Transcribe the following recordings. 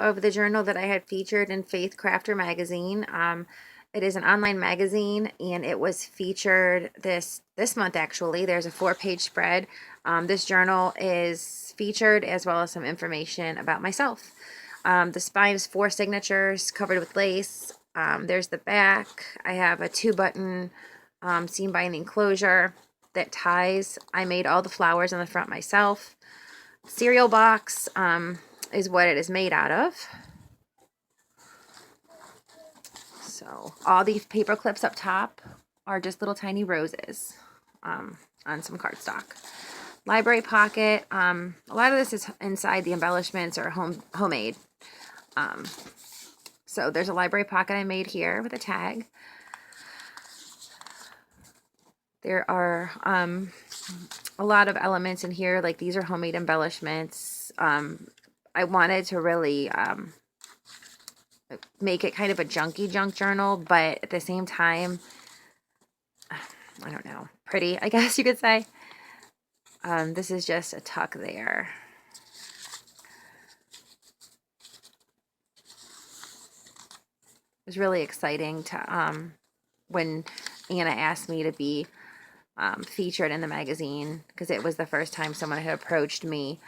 of the journal that I had featured in Faith Crafter magazine. It is an online magazine, and it was featured this month. Actually, there's a 4-page spread. This journal is featured, as well as some information about myself. The spine is 4 signatures covered with lace. There's the back. I have a 2-button seam binding closure that ties. I made all the flowers on the front myself. Cereal box is what it is made out of. So all these paper clips up top are just little tiny roses on some cardstock. Library pocket. A lot of this is inside the embellishments or homemade. So there's a library pocket I made here with a tag. There are a lot of elements in here, like these are homemade embellishments. I wanted to really make it kind of a junky junk journal, but at the same time, I don't know, pretty, I guess you could say. This is just a tuck there. It was really exciting to when Anna asked me to be featured in the magazine, because it was the first time someone had approached me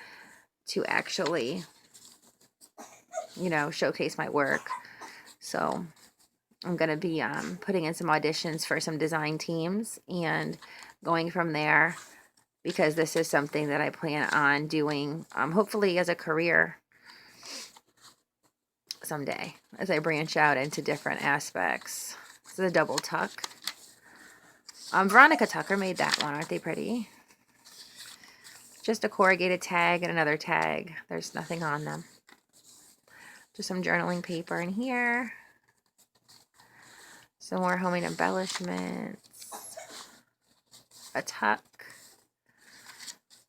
to actually, you know, showcase my work. So I'm going to be putting in some auditions for some design teams and going from there, because this is something that I plan on doing, hopefully as a career someday, as I branch out into different aspects. This is a double tuck. Veronica Tucker made that one. Aren't they pretty? Just a corrugated tag and another tag. There's nothing on them. Just some journaling paper in here. Some more homemade embellishments. A tuck.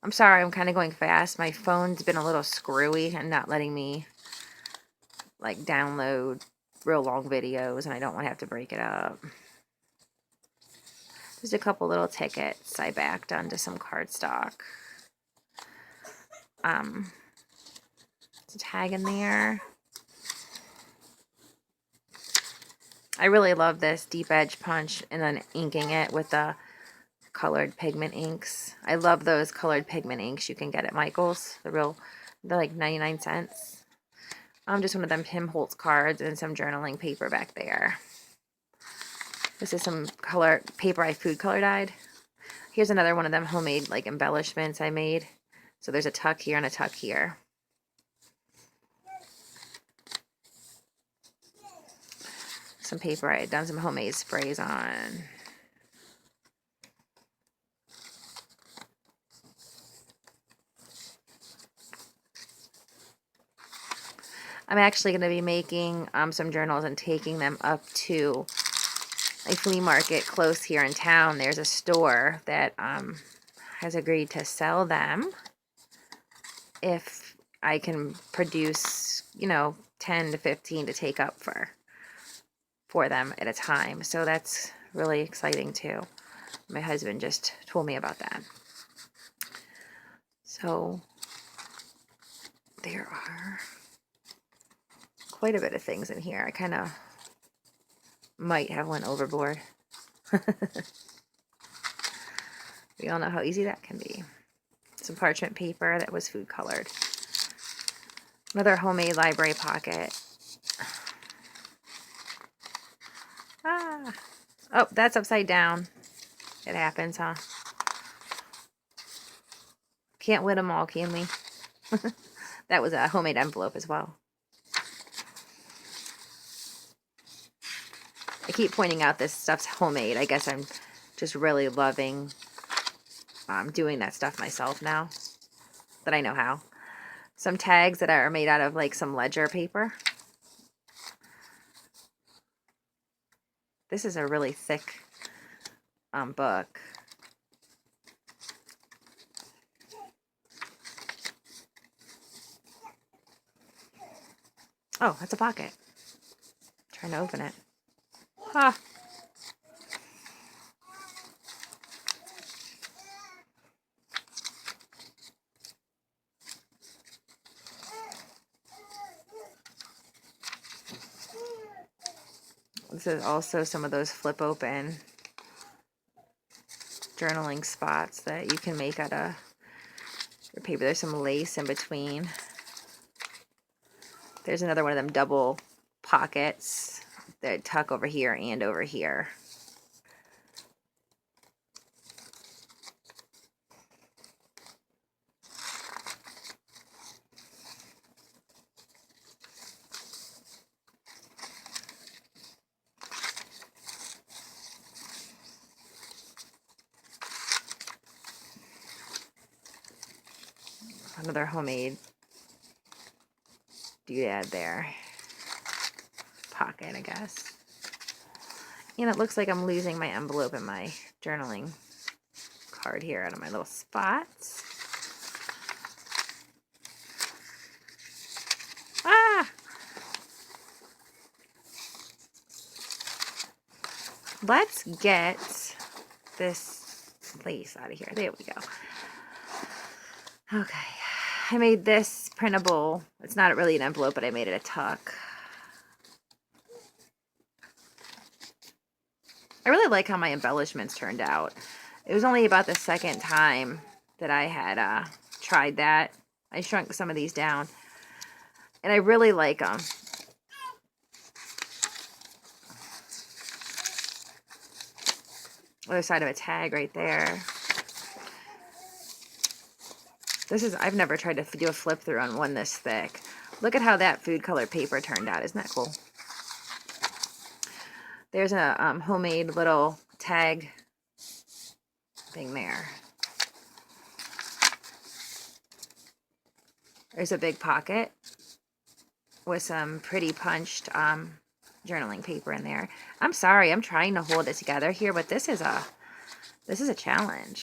I'm sorry, I'm kind of going fast. My phone's been a little screwy and not letting me like download real long videos, and I don't want to have to break it up. Just a couple little tickets I backed onto some cardstock. There's a tag in there. I really love this deep edge punch and then inking it with the colored pigment inks. I love those colored pigment inks you can get at Michael's. They're like 99 cents. Just one of them Tim Holtz cards and some journaling paper back there. This is some color paper I food color dyed. Here's another one of them homemade like embellishments I made. So there's a tuck here and a tuck here. Some paper I had done some homemade sprays on. I'm actually going to be making some journals and taking them up to a flea market close here in town. There's a store that has agreed to sell them if I can produce, you know, 10 to 15 to take up for them at a time. So that's really exciting too. My husband just told me about that. So there are quite a bit of things in here. I kind of might have went overboard. We all know how easy that can be. Some parchment paper that was food colored. Another homemade library pocket. Oh, that's upside down. It happens, huh? Can't win them all, can we? That was a homemade envelope as well. I keep pointing out this stuff's homemade. I guess I'm just really loving doing that stuff myself now that I know how. Some tags that are made out of like some ledger paper. This is a really thick book. Oh, that's a pocket. Trying to open it. Huh. This is also some of those flip open journaling spots that you can make out of your paper. There's some lace in between. There's another one of them double pockets that tuck over here and over here. Another homemade doodad there. Pocket, I guess. And it looks like I'm losing my envelope in my journaling card here out of my little spots. Ah! Let's get this lace out of here. There we go. Okay. I made this printable. It's not really an envelope, but I made it a tuck. I really like how my embellishments turned out. It was only about the second time that I had tried that. I shrunk some of these down. And I really like them. Other side of a tag right there. I've never tried to do a flip through on one this thick. Look at how that food color paper turned out. Isn't that cool? There's a homemade little tag thing there. There's a big pocket with some pretty punched journaling paper in there. I'm sorry, I'm trying to hold it together here, but this is a challenge.